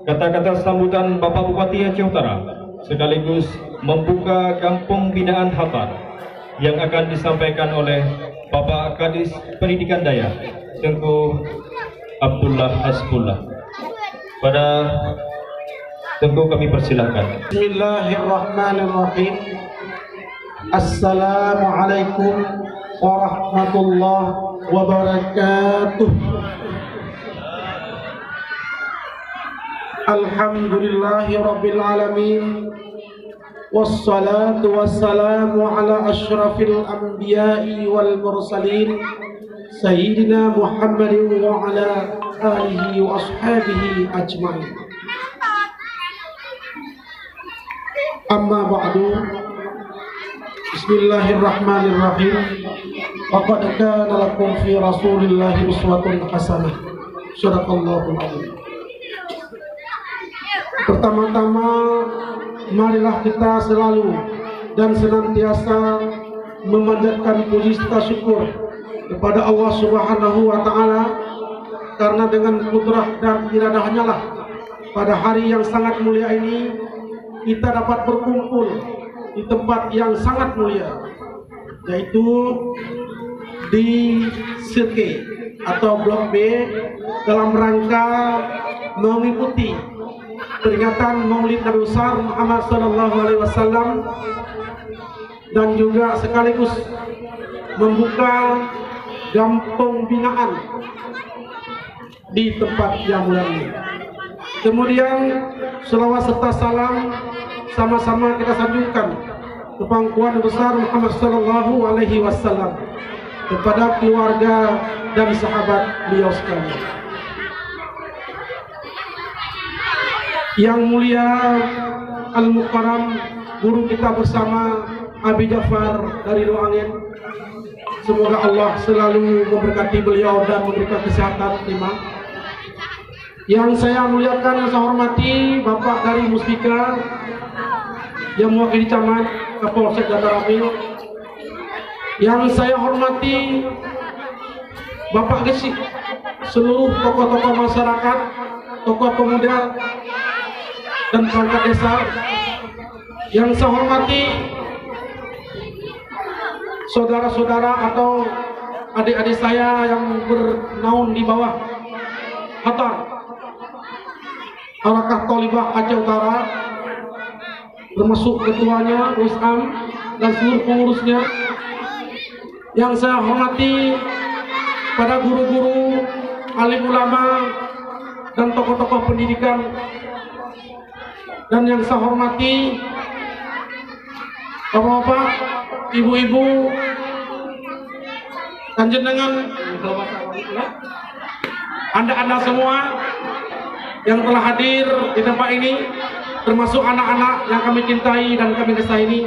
Kata-kata sambutan Bapak Bupati Aceh Utara sekaligus membuka Kampung Binaan Hatar yang akan disampaikan oleh Bapak Kadis Pendidikan Daya Tengku Abdullah Hasbullah. Pada Tengku kami persilahkan. Bismillahirrahmanirrahim. Assalamualaikum warahmatullahi wabarakatuh. Alhamdulillahi rabbil alamin. Wassalatu wassalamu ala asyrafil anbiya'i wal mursalin Sayyidina Muhammadin wa ala alihi wa ashabihi ajma'in. Amma ba'du. Bismillahirrahmanirrahim. Laqad kana lakum fi Rasulillahi uswatun hasanah. Shadaqallahul adzim. Pertama-tama, marilah kita selalu dan senantiasa memanjatkan puji serta syukur kepada Allah Subhanahu wa Ta'ala, karena dengan kudrah dan iradahnya lah pada hari yang sangat mulia ini kita dapat berkumpul di tempat yang sangat mulia, yaitu di Sirke atau Blok B, dalam rangka mengikuti peringatan Maulid Nabi besar Muhammad SAW dan juga sekaligus membuka kampung binaan di tempat yang mulia ini. Kemudian selawat serta salam sama-sama kita sanjungkan ke pangkuan besar Muhammad SAW kepada keluarga dan sahabat beliau sekalian. Yang mulia Al-Mukarram guru kita bersama Abi Jafar dari Luangin, semoga Allah selalu memberkati beliau dan memberikan kesehatan terima. Yang saya muliakan dan saya hormati Bapak dari Muspika yang mewakili camat Kapolsek Jataramil. Yang saya hormati Bapak Gesik, seluruh tokoh-tokoh masyarakat, tokoh pemuda dan perangkat desa. Yang saya hormati saudara-saudara atau adik-adik saya yang bernaung di bawah Hatar Harakah Thalibah Aceh Utara, termasuk ketuanya, Wisam, dan seluruh pengurusnya. Yang saya hormati pada guru-guru, alim ulama, dan tokoh-tokoh pendidikan. Dan yang saya hormati bapak-bapak, ibu-ibu, dan jenengan, anda semua yang telah hadir di tempat ini, termasuk anak-anak yang kami cintai dan kami sayangi,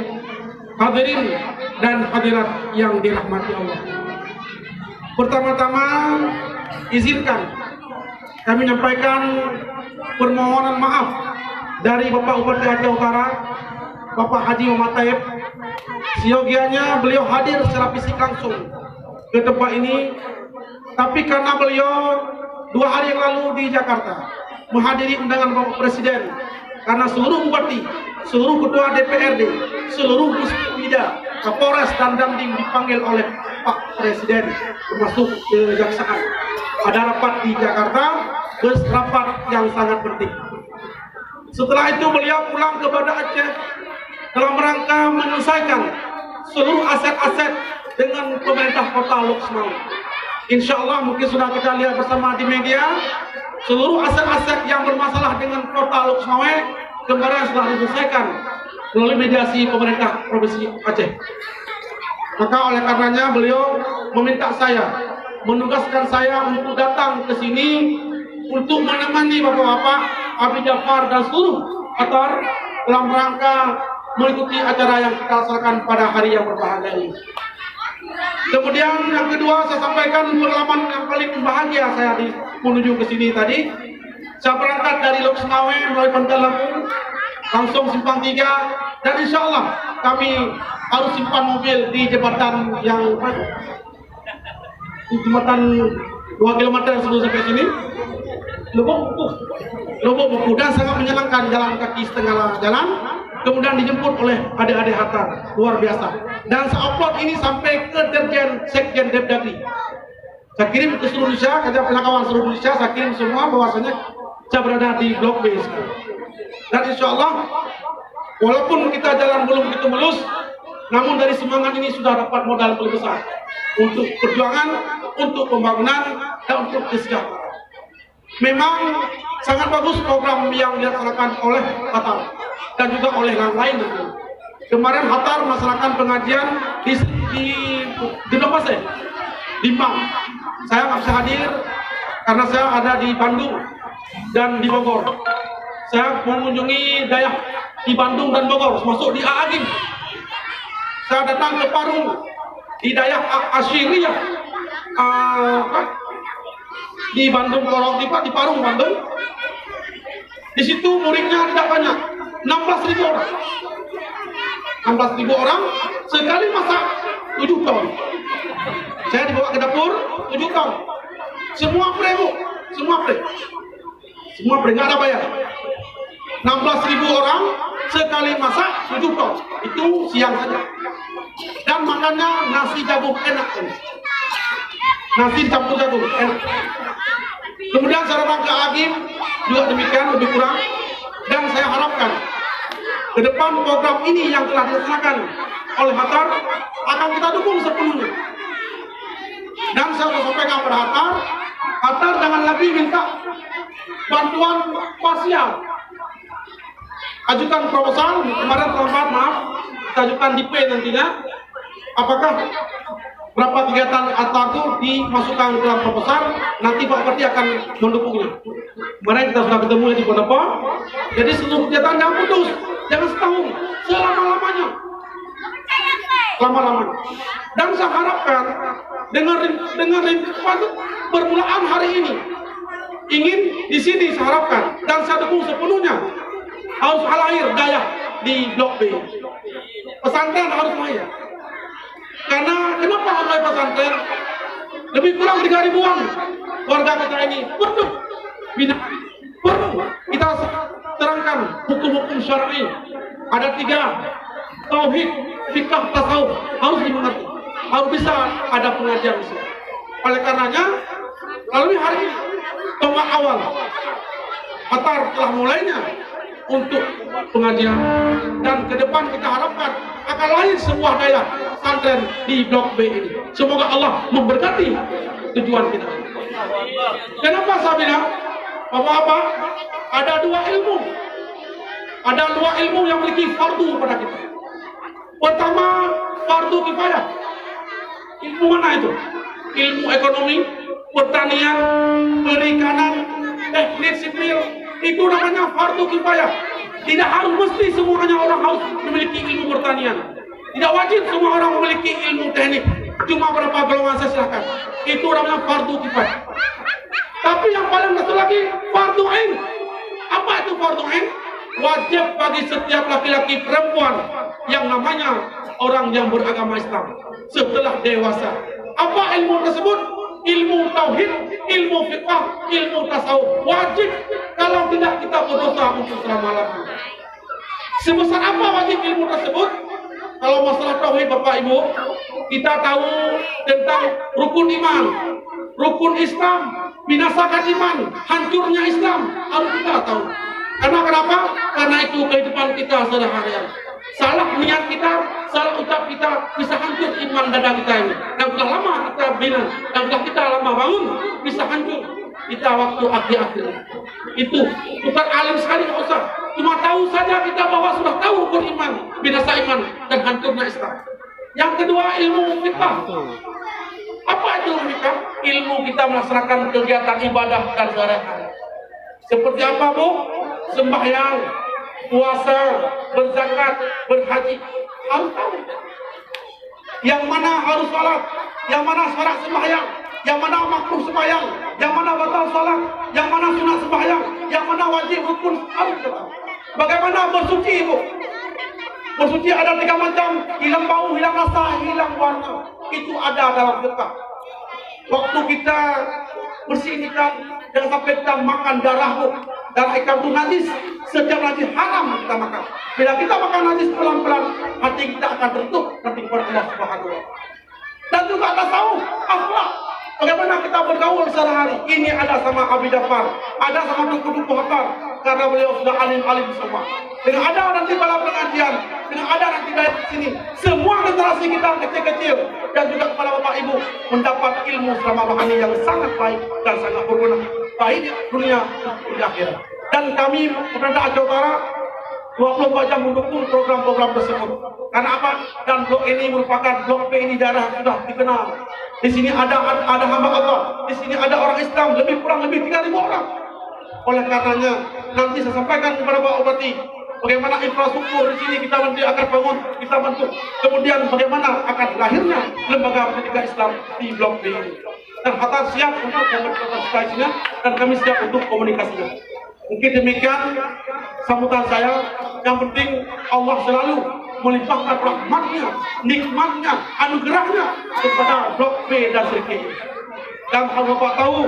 hadirin dan hadirat yang dirahmati Allah. Pertama-tama izinkan kami menyampaikan permohonan maaf dari Bapak Bupati Aceh Utara, Bapak Haji Muhammad Taib. Siogianya beliau hadir secara fisik langsung ke tempat ini, tapi karena beliau 2 hari yang lalu di Jakarta menghadiri undangan Bapak Presiden, karena seluruh bupati, seluruh ketua DPRD, seluruh Puspida, Kapolres dan Dandim dipanggil oleh Pak Presiden, termasuk kejaksaan. Ada rapat di Jakarta, rapat yang sangat penting. Setelah itu beliau pulang kepada Aceh dalam rangka menyelesaikan seluruh aset-aset dengan pemerintah kota Lok Sumawe. Insya Allah mungkin sudah kita lihat bersama di media, seluruh aset-aset yang bermasalah dengan kota Lok Sumawe kemarin sudah diselesaikan melalui mediasi pemerintah Provinsi Aceh. Maka oleh karenanya beliau meminta saya, menugaskan saya untuk datang ke sini untuk menemani bapak-bapak, Abi Jafar dan seluruh Hatar dalam rangka mengikuti acara yang kita laksanakan pada hari yang berbahagia ini. Kemudian yang kedua, saya sampaikan pengalaman yang paling bahagia saya menuju ke sini tadi. Saya berangkat dari Lok Sumawe melalui Pangkal Lampung, langsung simpang 3, dan insya Allah kami harus simpan mobil di jembatan yang di jembatan 2 km sebelum sampai sini. Lubuk Buku, dan sangat menyenangkan jalan kaki setengah jalan, kemudian dijemput oleh adik-adik Hatar, luar biasa. Dan saya upload ini sampai ke Dirjen Sekjen Depdagri. Saya kirim ke seluruh Indonesia, kerja penakawan seluruh Indonesia, saya kirim semua bahwasanya saya berada di Blok B. Dan insya Allah, walaupun kita jalan belum begitu mulus, namun dari semangat ini sudah dapat modal paling besar untuk perjuangan, untuk pembangunan, dan untuk kesejahteraan. Memang sangat bagus program yang dilaksanakan oleh Hatar dan juga oleh yang lain. Kemarin Hatar melaksanakan pengajian di Nopase, di Bang. Saya nggak bisa hadir karena saya ada di Bandung dan di Bogor. Saya mengunjungi daerah di Bandung dan Bogor, masuk di Aagim. Saya datang ke Parung di daerah Asyiriyah, di Bandung, di Parung, Bandung. Di situ muridnya tidak banyak, 16.000 orang. 16.000 orang sekali masak 7 ton. Saya dibawa ke dapur 7 ton. Semua pre, Bu. Semua pre, nggak ada bayar. 16.000 orang sekali masak 7 ton. Itu siang saja. Dan makannya nasi jagung enak. Nasi campur jagung enak. Kemudian saya datang ke Agim juga demikian, lebih kurang. Dan saya harapkan ke depan program ini yang telah dilaksanakan oleh Hatar akan kita dukung sepenuhnya. Dan saya sudah sampaikan kepada Hatar jangan lagi minta bantuan parsial. Ajukan proposal, kemarin terlambat, maaf, kita ajukan di P nantinya. Apakah berapa kegiatan Hatar itu dimasukkan ke dalam proposal, nanti Pak Bupati akan mendukungnya. Kemarin kita sudah ketemu di Pondopo, jadi seluruh kegiatan jangan putus, jangan setahun, selama-lamanya. Lama-lamanya. Dan saya harapkan dengan permulaan hari ini, ingin di sini saya harapkan, dan saya dukung sepenuhnya, harus lahir daya di Blok B. Pesantren harus lahir. Karena kenapa harus pesantren? Lebih kurang 3.000-an warga kita ini perlu kita terangkan hukum-hukum syar'i. Ada 3, tauhid, fikih, tasawuf harus dimengerti, harus bisa ada pengajian di sini. Oleh karenanya, melalui hari ini, tombak awal Hatar telah mulainya untuk pengajian, dan ke depan kita harapkan akan lahir sebuah daya pesantren di Blok B ini. Semoga Allah memberkati tujuan kita. Kenapa saya bilang, Bapak-bapak, ada 2 ilmu. Ada 2 ilmu yang memiliki fardu pada kita. Pertama, fardu kifayah. Ilmu mana itu? Ilmu ekonomi, pertanian, perikanan, teknik sipil, itu namanya fardu kifayah. Tidak harus mesti semuanya orang harus memiliki ilmu pertanian. Tidak wajib semua orang memiliki ilmu teknik. Cuma berapa golongan saya silakan. Itu namanya fardu kifayah. Tapi yang paling satu lagi, fardu ain. Apa itu fardu ain? Wajib bagi setiap laki-laki perempuan yang namanya orang yang beragama Islam setelah dewasa. Apa ilmu tersebut? Ilmu tauhid, ilmu fiqh, ilmu tasawuf. Wajib, kalau tidak kita berdosa untuk selama-lamanya. Sebesar apa wajib ilmu tersebut? Kalau masalah tauhid, Bapak Ibu, kita tahu tentang rukun iman, rukun Islam, binasakan iman, hancurnya Islam, harus kita tahu. Karena kenapa? Karena itu kehidupan kita sehari-hari. Salah niat kita, salah ucap kita bisa hancur iman dada kita ini. Yang sudah lama kita bina, yang sudah kita lama bangun, bisa hancur kita waktu akhir-akhir. Itu bukan alim sekali, nggak usah. Cuma tahu saja kita bahwa sudah tahu rukun iman, binasa iman, dan hancurnya Islam. Yang kedua, ilmu fikih. Apa itu ilmu fikih? Ilmu kita melaksanakan kegiatan ibadah dan sehari-hari. Seperti apa, Bu? Sembahyang, puasa, berzakat, berhaji, harus tahu. Yang mana harus salat, yang mana syarat sembahyang, yang mana makruh sembahyang, yang mana batal salat, yang mana sunat sembahyang, yang mana wajib rukun, harus tahu. Bagaimana bersuci, Ibu? Bersuci ada 3 macam, hilang bau, hilang rasa, hilang warna. Itu ada dalam fikih. Waktu kita bersih ini kan, Jangan sampai kita makan darah ikan itu najis. Setiap najis haram kita makan. Bila kita makan najis pelan-pelan, hati kita akan tertutup nanti kepada Allah Subhanahu wa Ta'ala. Dan juga tasawuf, akhlak. Bagaimana kita bergaul sehari-hari. Ini ada sama Abi Jafar, ada sama Duku Hakar, karena beliau sudah alim-alim semua. Dengan ada nanti malam pengajian, dengan ada nanti dari sini, semua generasi kita kecil-kecil dan juga kepala bapak ibu mendapat ilmu selama rohani yang sangat baik dan sangat berguna baik di dunia dan di akhirat. Dan kami pemerintah Aceh Utara 24 jam mendukung program-program tersebut. Karena apa? Dan blok ini merupakan blok P ini daerah sudah dikenal. Di sini ada hamba Allah, di sini ada orang Islam kurang lebih 3.000 orang. Oleh karenanya nanti saya sampaikan kepada Pak Bupati bagaimana infrastruktur di sini kita nanti akan bangun, kita bentuk. Kemudian bagaimana akan lahirnya lembaga pendidikan Islam di blok B ini. Dan Hatar siap untuk komunikasinya dan kami siap untuk komunikasinya. Mungkin demikian sambutan saya. Yang penting Allah selalu melimpahkan rahmatnya, nikmatnya, anugerahnya kepada blok B dan Sirke. Dan kalau Bapak tahu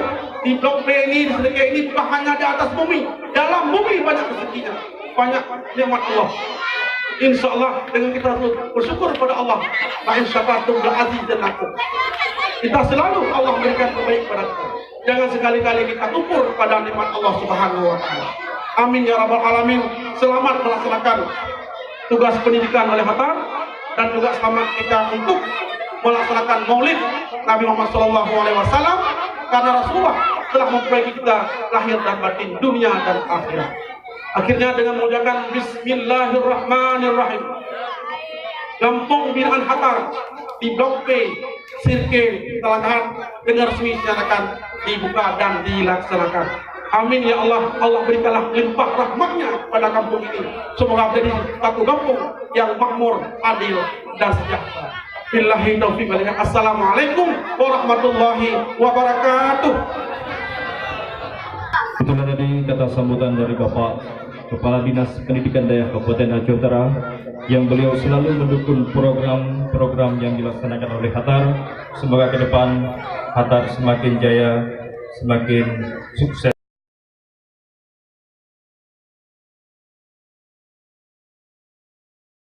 di blok B ini, di Sirke ini bukan hanya di atas bumi, dalam bumi banyak rezekinya, banyak nikmat Allah. Insya Allah dengan kita bersyukur kepada Allah, la in syakartum la azidannakum. Kita selalu Allah berikan terbaik kepada kita. Jangan sekali-kali kita tumpur pada nikmat Allah Subhanahu wa Ta'ala. Amin ya rabbal alamin. Selamat melaksanakan tugas pendidikan oleh Hatar dan juga selamat kita untuk melaksanakan Maulid Nabi Muhammad SAW karena Rasulullah telah memperbaiki kita lahir dan batin, dunia dan akhirat. Akhirnya dengan mengucapkan Bismillahirrahmanirrahim, Kampung Binaan Hatar di Blok P Sirke Talangkahan dengan resmi dinyatakan dibuka dan dilaksanakan. Amin ya Allah. Allah berikanlah limpah rahmatnya pada kampung ini. Semoga menjadi satu kampung yang makmur, adil dan sejahtera. Billahi taufiq wal hidayah. Assalamualaikum warahmatullahi wabarakatuh. Itulah tadi kata sambutan dari Bapak Kepala Dinas Pendidikan Daya Kabupaten Aceh Utara yang beliau selalu mendukung program-program yang dilaksanakan oleh Hatar. Semoga ke depan Hatar semakin jaya, semakin sukses.